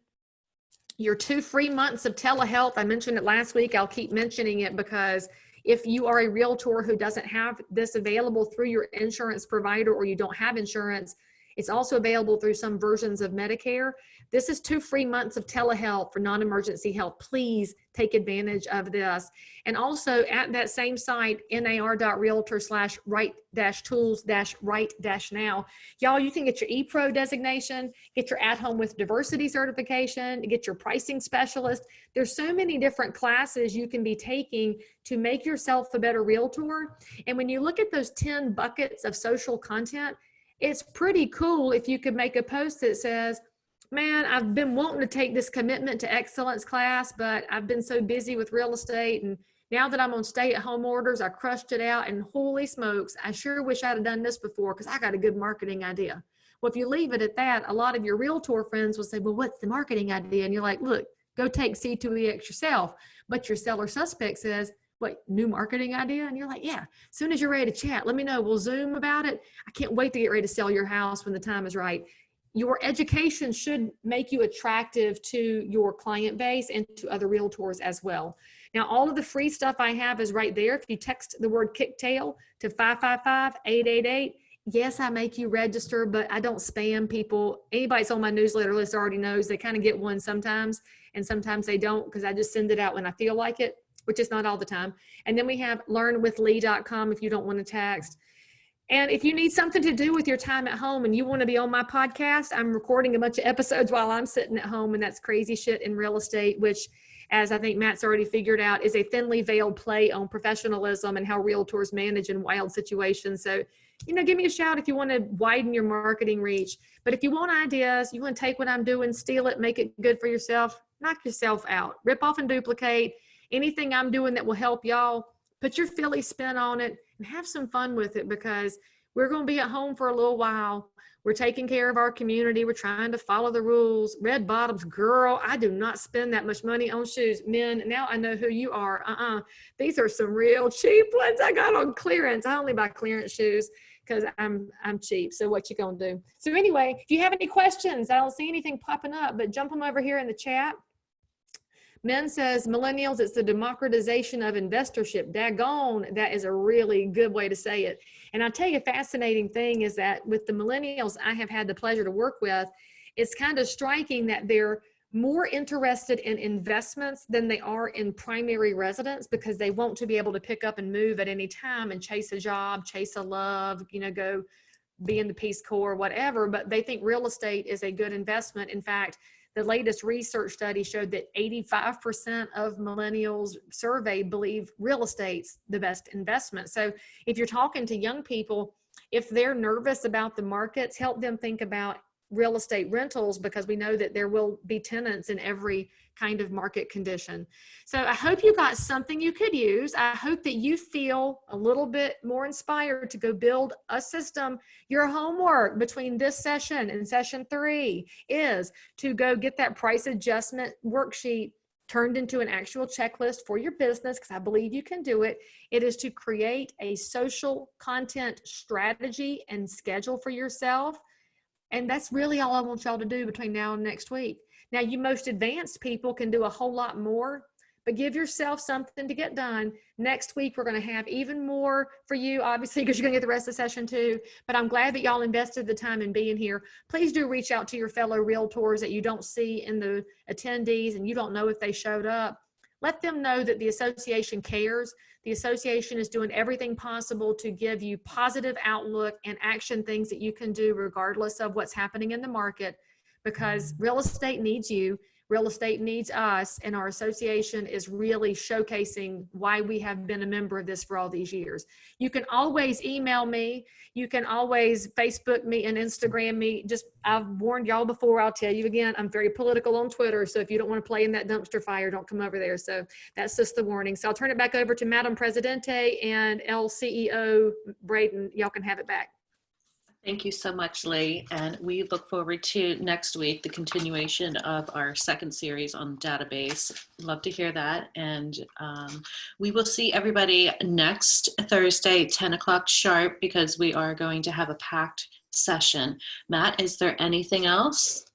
your 2 free months of telehealth. I mentioned it last week. I'll keep mentioning it, because if you are a realtor who doesn't have this available through your insurance provider, or you don't have insurance, it's also available through some versions of Medicare. This is 2 free months of telehealth for non-emergency help. Please take advantage of this. And also at that same site, nar.realtor/right-tools-right-now. Y'all, you can get your ePro designation, get your at-home with diversity certification, get your pricing specialist. There's so many different classes you can be taking to make yourself a better realtor. And when you look at those 10 buckets of social content, it's pretty cool if you could make a post that says, man, I've been wanting to take this commitment to excellence class, but I've been so busy with real estate. And now that I'm on stay-at-home orders, I crushed it out. And holy smokes, I sure wish I'd have done this before, because I got a good marketing idea. Well, if you leave it at that, a lot of your realtor friends will say, well, what's the marketing idea? And you're like, look, go take C2EX yourself. But your seller suspect says, what, new marketing idea? And you're like, yeah, as soon as you're ready to chat, let me know. We'll Zoom about it. I can't wait to get ready to sell your house when the time is right. Your education should make you attractive to your client base and to other realtors as well. Now, all of the free stuff I have is right there. If you text the word Kicktail to 555-888, yes, I make you register, but I don't spam people. Anybody that's on my newsletter list already knows they kind of get one sometimes, and sometimes they don't, because I just send it out when I feel like it, which is not all the time. And then we have learnwithleigh.com if you don't want to text. And if you need something to do with your time at home and you want to be on my podcast, I'm recording a bunch of episodes while I'm sitting at home, and that's Crazy Shit in Real Estate, which, as I think Matt's already figured out, is a thinly veiled play on professionalism and how realtors manage in wild situations. So, give me a shout if you want to widen your marketing reach. But if you want ideas, you want to take what I'm doing, steal it, make it good for yourself, knock yourself out, rip off and duplicate. Anything I'm doing that will help y'all, put your Philly spin on it and have some fun with it, because we're going to be at home for a little while. We're taking care of our community. We're trying to follow the rules. Red bottoms, girl, I do not spend that much money on shoes. Men, now I know who you are. These are some real cheap ones I got on clearance. I only buy clearance shoes because I'm cheap. So what you going to do? So anyway, if you have any questions, I don't see anything popping up, but jump them over here in the chat. Men says, millennials, it's the democratization of investorship. Daggone, that is a really good way to say it. And I'll tell you, a fascinating thing is that with the millennials I have had the pleasure to work with, it's kind of striking that they're more interested in investments than they are in primary residence, because they want to be able to pick up and move at any time and chase a job, chase a love, go be in the Peace Corps, whatever. But they think real estate is a good investment. In fact, the latest research study showed that 85% of millennials surveyed believe real estate's the best investment. So if you're talking to young people, if they're nervous about the markets, help them think about real estate rentals, because we know that there will be tenants in every kind of market condition. So I hope you got something you could use. I hope that you feel a little bit more inspired to go build a system. Your homework between this session and session 3 is to go get that price adjustment worksheet turned into an actual checklist for your business, because I believe you can do it. It is to create a social content strategy and schedule for yourself. And that's really all I want y'all to do between now and next week. Now, you most advanced people can do a whole lot more, but give yourself something to get done. Next week, we're going to have even more for you, obviously, because you're going to get the rest of the session too. But I'm glad that y'all invested the time in being here. Please do reach out to your fellow realtors that you don't see in the attendees and you don't know if they showed up. Let them know that the association cares. The association is doing everything possible to give you positive outlook and action things that you can do regardless of what's happening in the market, because real estate needs you. Real estate needs us, and our association is really showcasing why we have been a member of this for all these years. You can always email me. You can always Facebook me and Instagram me. I've warned y'all before, I'll tell you again, I'm very political on Twitter. So if you don't want to play in that dumpster fire, don't come over there. So that's just the warning. So I'll turn it back over to Madam Presidente and CEO Braden. Y'all can have it back. Thank you so much, Leigh. And we look forward to next week, the continuation of our second series on database. Love to hear that. And we will see everybody next Thursday, 10 o'clock sharp, because we are going to have a packed session. Matt, is there anything else?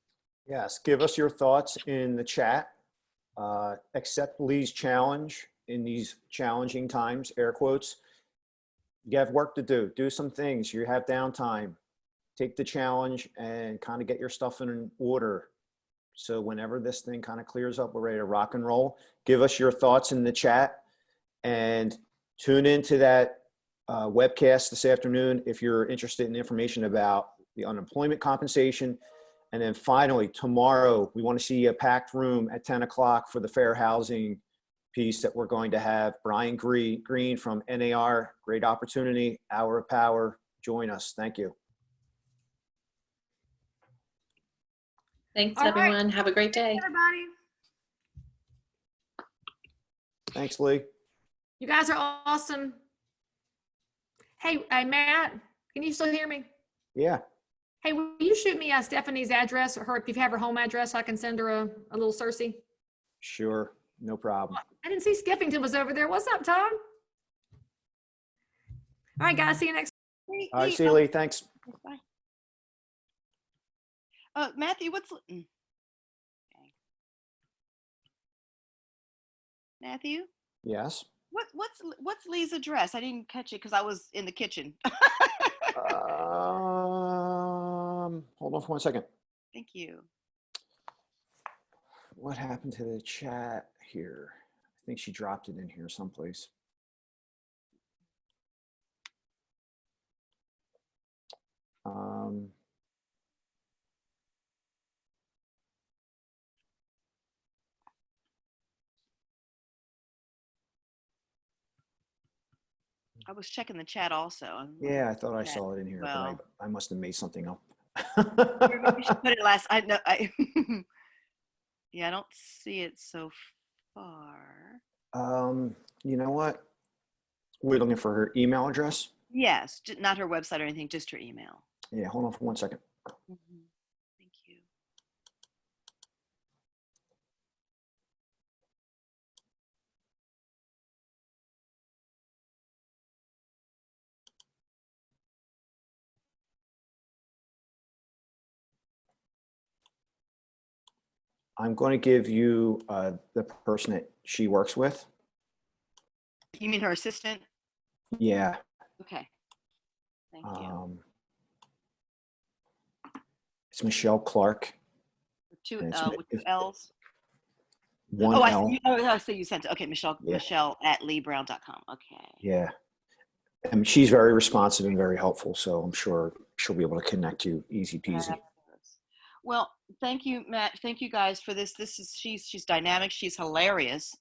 Yes, give us your thoughts in the chat. Accept Leigh's challenge in these challenging times, air quotes. You have work to do. Do some things. You have downtime. Take the challenge and kind of get your stuff in order. So whenever this thing kind of clears up, we're ready to rock and roll. Give us your thoughts in the chat and tune into that webcast this afternoon if you're interested in information about the unemployment compensation. And then finally, tomorrow, we want to see a packed room at 10 o'clock for the fair housing piece that we're going to have. Brian Green from NAR, great opportunity, Hour of Power. Join us. Thank you. Thanks, All everyone. right. Have a great day. Thanks, everybody. Thanks, Leigh. You guys are awesome. Hey, Matt, can you still hear me? Yeah. Hey, will you shoot me Stephanie's address, or if you have her home address, so I can send her a little Cersei? Sure. No problem. I didn't see Skiffington was over there. What's up, Tom? All right, guys. See you next week. All right. See you, Leigh. Thanks. Bye. Matthew, okay. Matthew? Yes. What's Leigh's address? I didn't catch it because I was in the kitchen. Hold on for 1 second. Thank you. What happened to the chat here? I think she dropped it in here someplace. I was checking the chat also. Yeah, I thought I saw it in here, well, but I must have made something up. maybe she put it last. I know. Yeah, I don't see it so far. You know what? We're looking for her email address. Yes, not her website or anything, just her email. Yeah, hold on for 1 second. Mm-hmm. Thank you. I'm going to give you the person that she works with. You mean her assistant? Yeah. Okay. Thank you. It's Michelle Clark. With two it's L's. One Oh, L. I see you sent it. Okay, Michelle. Yeah. Michelle at leighbrown.com. Okay. Yeah. And she's very responsive and very helpful, so I'm sure she'll be able to connect you easy peasy. Well, thank you, Matt. Thank you guys for this. She's dynamic. She's hilarious.